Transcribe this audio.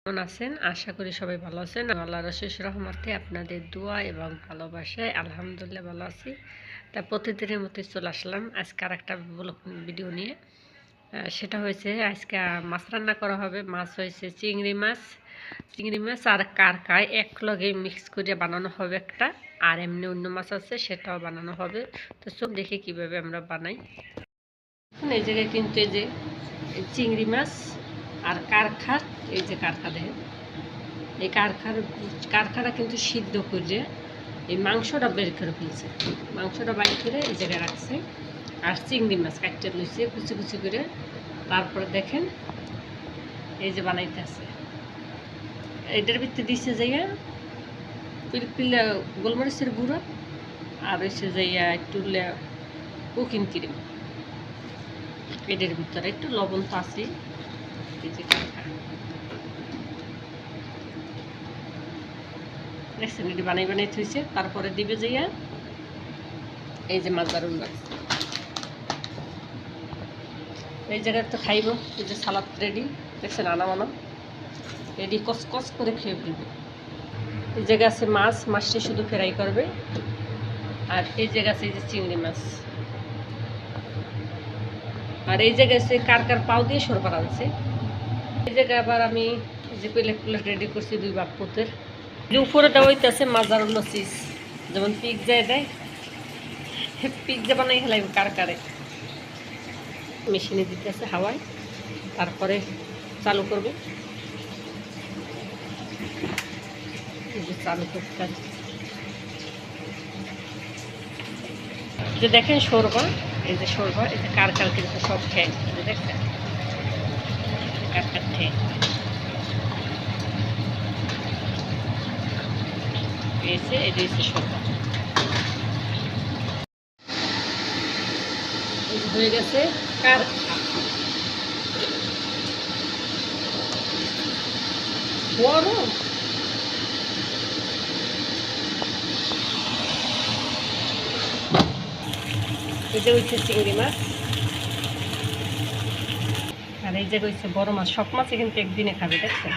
কেমন আছেন? আশা করি সবাই ভালো আছেন। আল্লাহর অশেষ রহমতে আপনাদের দোয়া এবং ভালোবাসায় আলহামদুলিল্লাহ ভালো আছি। তা প্রতিদিনের মতোই চলে আসলাম আজকে আরেকটা ভিডিও নিয়ে। সেটা হয়েছে আজকে মাছ রান্না করা হবে। মাছ হয়েছে চিংড়ি মাছ আর কারকাই একলগে মিক্স করে বানানো হবে একটা, আর এমনি অন্য মাছ আছে সেটাও বানানো হবে। তো সব দেখে কিভাবে আমরা বানাই। এই জায়গায় কিন্তু এই যে চিংড়ি মাছ আর কারখা, এই যে কারখা দেখেন, এই কারখাটা কিন্তু সিদ্ধ করে এই মাংসটা বের করে ফেলছে। মাংসটা বাইর করে এই জায়গায় রাখছে। আর চিংড়ি মাছ কাটতে লইছে কুচি কুচি করে। তারপরে দেখেন এই যে বানাইতেছে, এটার ভিতরে দিচ্ছে যাইয়া পিলা গোলমরিচের গুঁড়ো আর হচ্ছে যাইয়া একটু কুকিং ক্রিম। এটার ভিতরে একটু লবণ তো আছে। এই যে দেখছেন এটি বানাই থইছে। তারপরে দিবে যাইয়া এই যে মাছদারুন মাছ, এই জায়গায় তো খাইব। এই যে সালাদ রেডি, দেখছেন আনা রেডি, কস করে খেয়ে ফেলবে। এই জায়গায় আছে মাছটি শুধু ফ্রাই করবে। আর এই জায়গা আছে এই যে চিংড়ি মাছ। আর এই জায়গায় আছে কার পাও দিয়ে সরবার আনছে। এই জায়গায় আবার আমি যে প্লেট রেডি করছি 2 ভাগ পোতের। যে উপরে দেওয়া হইতেছে মাছদারুন চিজ, যেমন পিৎজায় দেয়, পিৎজা বানাই খেলাইব কারে মেশিনে দিতেছে হাওয়ায়। তারপরে চালু করবে, চালু করতে যে দেখেন শোরবা, এই যে শোরবা, এই যে কার কিন্তু সব ঠ্যাং, দেখছেন কার ঠ্যাং পেয়েছে। এই যে শোরবা হয়ে গেছে কার বড়। এই যে হচ্ছে চিংড়ি মাছ, আর এই যে হচ্ছে বড় মাছ। সব মাছই কিন্তু একদিনে খাবে, দেখছেন।